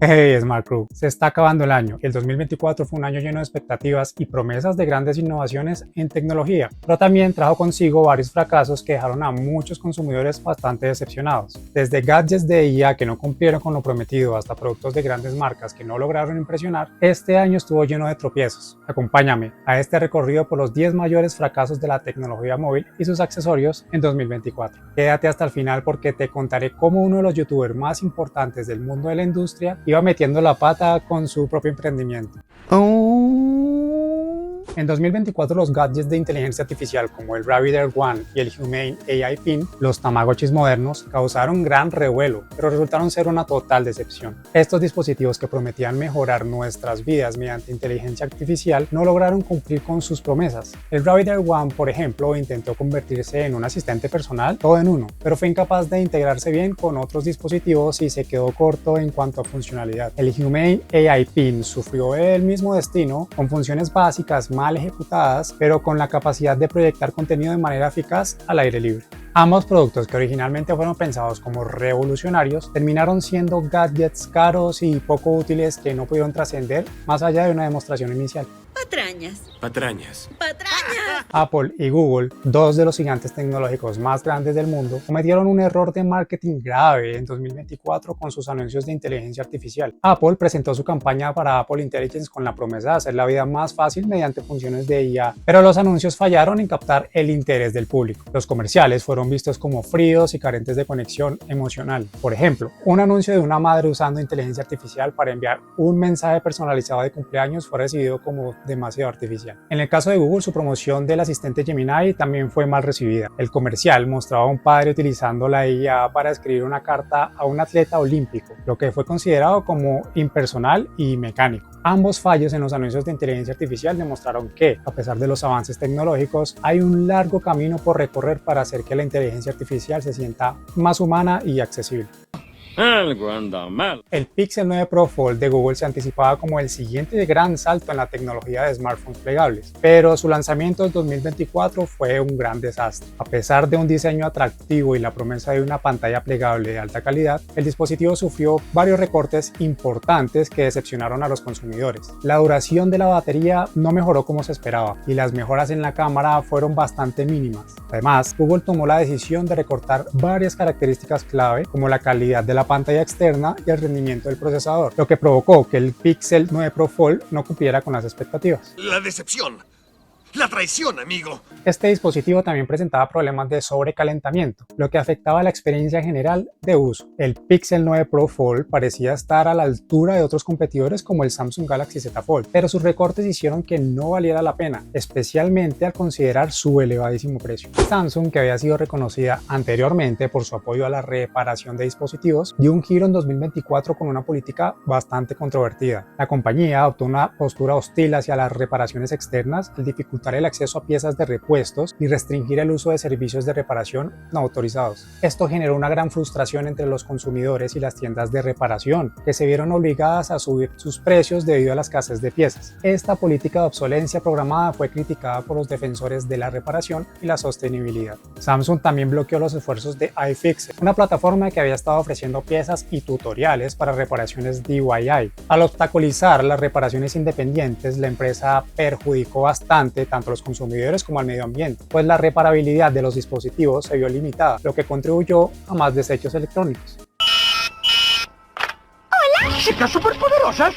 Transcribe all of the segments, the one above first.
Hey Smart Crew, se está acabando el año. El 2024 fue un año lleno de expectativas y promesas de grandes innovaciones en tecnología, pero también trajo consigo varios fracasos que dejaron a muchos consumidores bastante decepcionados. Desde gadgets de IA que no cumplieron con lo prometido hasta productos de grandes marcas que no lograron impresionar, este año estuvo lleno de tropiezos. Acompáñame a este recorrido por los 10 mayores fracasos de la tecnología móvil y sus accesorios en 2024. Quédate hasta el final porque te contaré cómo uno de los youtubers más importantes del mundo de la industria iba metiendo la pata con su propio emprendimiento. En 2024 los gadgets de inteligencia artificial como el Rabbit Air One y el Humane AI Pin, los Tamagotchis modernos, causaron gran revuelo, pero resultaron ser una total decepción. Estos dispositivos que prometían mejorar nuestras vidas mediante inteligencia artificial no lograron cumplir con sus promesas. El Rabbit Air One, por ejemplo, intentó convertirse en un asistente personal todo en uno, pero fue incapaz de integrarse bien con otros dispositivos y se quedó corto en cuanto a funcionalidad. El Humane AI Pin sufrió el mismo destino, con funciones básicas mal ejecutadas, pero con la capacidad de proyectar contenido de manera eficaz al aire libre. Ambos productos, que originalmente fueron pensados como revolucionarios, terminaron siendo gadgets caros y poco útiles que no pudieron trascender más allá de una demostración inicial. Patrañas. Patrañas. Patrañas. Apple y Google, dos de los gigantes tecnológicos más grandes del mundo, cometieron un error de marketing grave en 2024 con sus anuncios de inteligencia artificial. Apple presentó su campaña para Apple Intelligence con la promesa de hacer la vida más fácil mediante funciones de IA, pero los anuncios fallaron en captar el interés del público. Los comerciales fueron vistos como fríos y carentes de conexión emocional. Por ejemplo, un anuncio de una madre usando inteligencia artificial para enviar un mensaje personalizado de cumpleaños fue recibido como demasiado artificial. En el caso de Google, su promoción del asistente Gemini también fue mal recibida. El comercial mostraba a un padre utilizando la IA para escribir una carta a un atleta olímpico, lo que fue considerado como impersonal y mecánico. Ambos fallos en los anuncios de inteligencia artificial demostraron que, a pesar de los avances tecnológicos, hay un largo camino por recorrer para hacer que la inteligencia artificial se sienta más humana y accesible. Algo anda mal. El Pixel 9 Pro Fold de Google se anticipaba como el siguiente gran salto en la tecnología de smartphones plegables, pero su lanzamiento en 2024 fue un gran desastre. A pesar de un diseño atractivo y la promesa de una pantalla plegable de alta calidad, el dispositivo sufrió varios recortes importantes que decepcionaron a los consumidores. La duración de la batería no mejoró como se esperaba y las mejoras en la cámara fueron bastante mínimas. Además, Google tomó la decisión de recortar varias características clave como la calidad de la pantalla externa y el rendimiento del procesador, lo que provocó que el Pixel 9 Pro Fold no cumpliera con las expectativas. La decepción. La traición, amigo. Este dispositivo también presentaba problemas de sobrecalentamiento, lo que afectaba la experiencia general de uso. El Pixel 9 Pro Fold parecía estar a la altura de otros competidores como el Samsung Galaxy Z Fold, pero sus recortes hicieron que no valiera la pena, especialmente al considerar su elevadísimo precio. Samsung, que había sido reconocida anteriormente por su apoyo a la reparación de dispositivos, dio un giro en 2024 con una política bastante controvertida. La compañía adoptó una postura hostil hacia las reparaciones externas al dificultar el acceso a piezas de repuestos y restringir el uso de servicios de reparación no autorizados. Esto generó una gran frustración entre los consumidores y las tiendas de reparación, que se vieron obligadas a subir sus precios debido a la escasez de piezas. Esta política de obsolencia programada fue criticada por los defensores de la reparación y la sostenibilidad. Samsung también bloqueó los esfuerzos de iFixit, una plataforma que había estado ofreciendo piezas y tutoriales para reparaciones DIY. Al obstaculizar las reparaciones independientes, la empresa perjudicó bastante tanto a los consumidores como al medio ambiente, pues la reparabilidad de los dispositivos se vio limitada, lo que contribuyó a más desechos electrónicos. ¡Hola! ¡Chicas superpoderosas!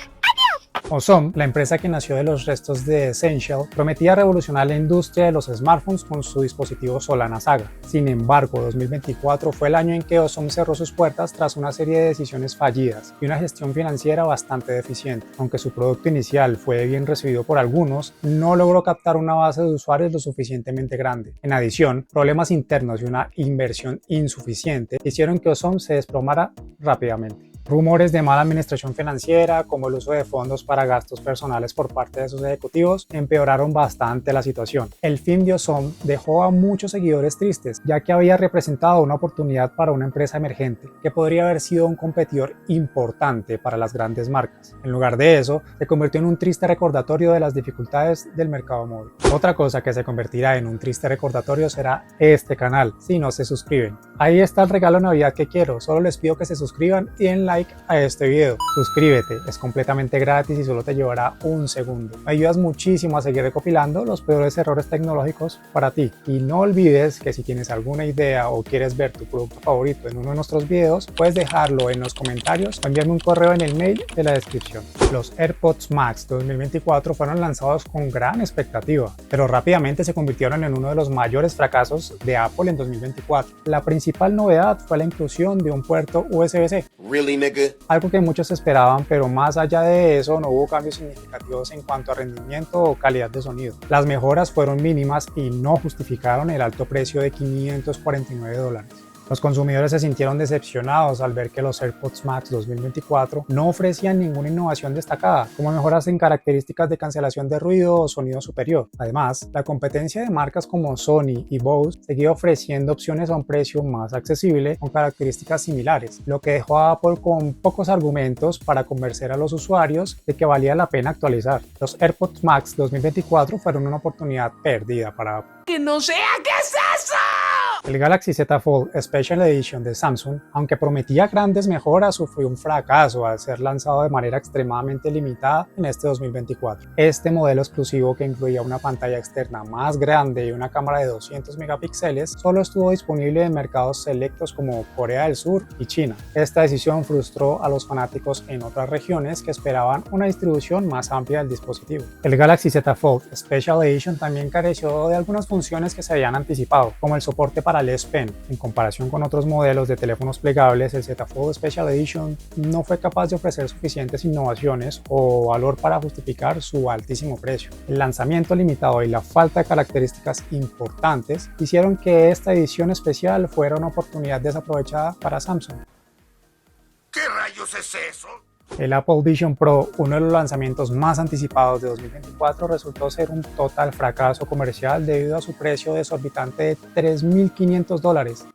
Ozom, la empresa que nació de los restos de Essential, prometía revolucionar la industria de los smartphones con su dispositivo Solana Saga. Sin embargo, 2024 fue el año en que Ozom cerró sus puertas tras una serie de decisiones fallidas y una gestión financiera bastante deficiente. Aunque su producto inicial fue bien recibido por algunos, no logró captar una base de usuarios lo suficientemente grande. En adición, problemas internos y una inversión insuficiente hicieron que Ozom se desplomara rápidamente. Rumores de mala administración financiera, como el uso de fondos para gastos personales por parte de sus ejecutivos, empeoraron bastante la situación. El fin de Ozom dejó a muchos seguidores tristes, ya que había representado una oportunidad para una empresa emergente, que podría haber sido un competidor importante para las grandes marcas. En lugar de eso, se convirtió en un triste recordatorio de las dificultades del mercado móvil. Otra cosa que se convertirá en un triste recordatorio será este canal, si no se suscriben. Ahí está el regalo de Navidad que quiero, solo les pido que se suscriban y den like like a este video. Suscríbete, es completamente gratis y solo te llevará un segundo. Me ayudas muchísimo a seguir recopilando los peores errores tecnológicos para ti. Y no olvides que si tienes alguna idea o quieres ver tu producto favorito en uno de nuestros videos, puedes dejarlo en los comentarios o enviarme un correo en el mail de la descripción. Los AirPods Max 2024 fueron lanzados con gran expectativa, pero rápidamente se convirtieron en uno de los mayores fracasos de Apple en 2024. La principal novedad fue la inclusión de un puerto USB-C. Really, nigga? Algo que muchos esperaban, pero más allá de eso no hubo cambios significativos en cuanto a rendimiento o calidad de sonido. Las mejoras fueron mínimas y no justificaron el alto precio de $549. Los consumidores se sintieron decepcionados al ver que los AirPods Max 2024 no ofrecían ninguna innovación destacada, como mejoras en características de cancelación de ruido o sonido superior. Además, la competencia de marcas como Sony y Bose seguía ofreciendo opciones a un precio más accesible con características similares, lo que dejó a Apple con pocos argumentos para convencer a los usuarios de que valía la pena actualizar. Los AirPods Max 2024 fueron una oportunidad perdida para Apple. ¡Que no sea! ¿Qué es eso? El Galaxy Z Fold Special Edition de Samsung, aunque prometía grandes mejoras, sufrió un fracaso al ser lanzado de manera extremadamente limitada en este 2024. Este modelo exclusivo, que incluía una pantalla externa más grande y una cámara de 200 megapíxeles, solo estuvo disponible en mercados selectos como Corea del Sur y China. Esta decisión frustró a los fanáticos en otras regiones que esperaban una distribución más amplia del dispositivo. El Galaxy Z Fold Special Edition también careció de algunas funciones que se habían anticipado, como el soporte para el S Pen. En comparación con otros modelos de teléfonos plegables, el Z Fold Special Edition no fue capaz de ofrecer suficientes innovaciones o valor para justificar su altísimo precio. El lanzamiento limitado y la falta de características importantes hicieron que esta edición especial fuera una oportunidad desaprovechada para Samsung. ¿Qué rayos es eso? El Apple Vision Pro, uno de los lanzamientos más anticipados de 2024, resultó ser un total fracaso comercial debido a su precio desorbitante de $3.500.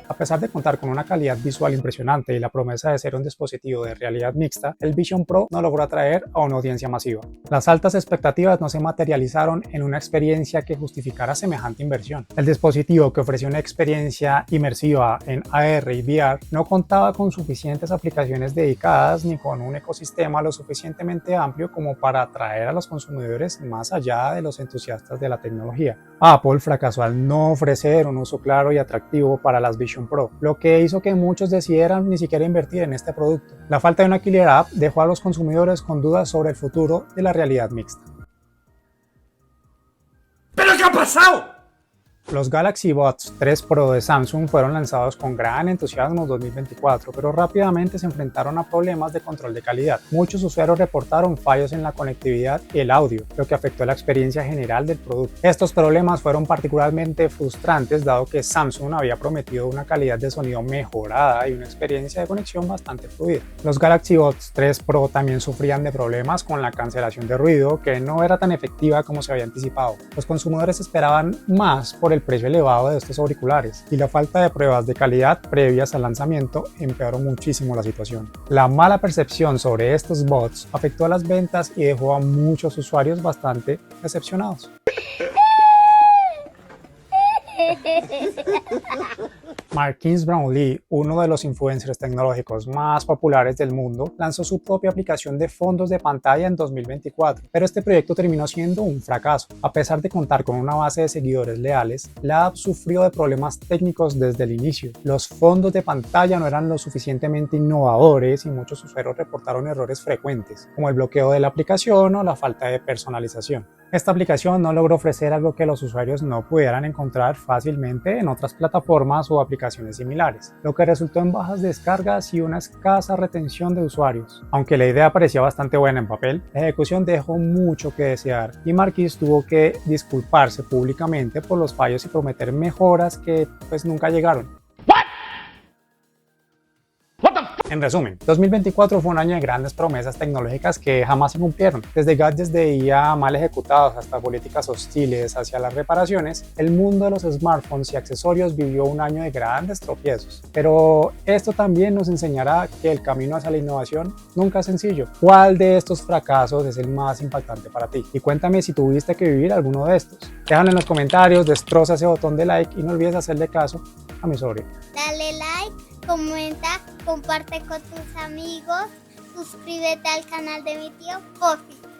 A pesar de contar con una calidad visual impresionante y la promesa de ser un dispositivo de realidad mixta, el Vision Pro no logró atraer a una audiencia masiva. Las altas expectativas no se materializaron en una experiencia que justificara semejante inversión. El dispositivo, que ofrecía una experiencia inmersiva en AR y VR, no contaba con suficientes aplicaciones dedicadas ni con un ecosistema lo suficientemente amplio como para atraer a los consumidores más allá de los entusiastas de la tecnología. Apple fracasó al no ofrecer un uso claro y atractivo para las Vision Pro, lo que hizo que muchos decidieran ni siquiera invertir en este producto. La falta de una killer app dejó a los consumidores con dudas sobre el futuro de la realidad mixta. ¿Pero qué ha pasado? Los Galaxy Buds 3 Pro de Samsung fueron lanzados con gran entusiasmo en 2024, pero rápidamente se enfrentaron a problemas de control de calidad. Muchos usuarios reportaron fallos en la conectividad y el audio, lo que afectó la experiencia general del producto. Estos problemas fueron particularmente frustrantes dado que Samsung había prometido una calidad de sonido mejorada y una experiencia de conexión bastante fluida. Los Galaxy Buds 3 Pro también sufrían de problemas con la cancelación de ruido, que no era tan efectiva como se había anticipado. Los consumidores esperaban más por el precio elevado de estos auriculares, y la falta de pruebas de calidad previas al lanzamiento empeoró muchísimo la situación. La mala percepción sobre estos buds afectó a las ventas y dejó a muchos usuarios bastante decepcionados. Marquise Brownlee, uno de los influencers tecnológicos más populares del mundo, lanzó su propia aplicación de fondos de pantalla en 2024, pero este proyecto terminó siendo un fracaso. A pesar de contar con una base de seguidores leales, la app sufrió de problemas técnicos desde el inicio. Los fondos de pantalla no eran lo suficientemente innovadores y muchos usuarios reportaron errores frecuentes, como el bloqueo de la aplicación o la falta de personalización. Esta aplicación no logró ofrecer algo que los usuarios no pudieran encontrar fácilmente en otras plataformas o aplicaciones similares, lo que resultó en bajas descargas y una escasa retención de usuarios. Aunque la idea parecía bastante buena en papel, la ejecución dejó mucho que desear y Marquise tuvo que disculparse públicamente por los fallos y prometer mejoras que pues nunca llegaron. En resumen, 2024 fue un año de grandes promesas tecnológicas que jamás se cumplieron. Desde gadgets de IA mal ejecutados hasta políticas hostiles hacia las reparaciones, el mundo de los smartphones y accesorios vivió un año de grandes tropiezos. Pero esto también nos enseñará que el camino hacia la innovación nunca es sencillo. ¿Cuál de estos fracasos es el más impactante para ti? Y cuéntame si tuviste que vivir alguno de estos. Déjalo en los comentarios, destroza ese botón de like y no olvides hacerle caso a mi sobrino. Dale like, comenta, comparte con tus amigos, suscríbete al canal de mi tío Coffee.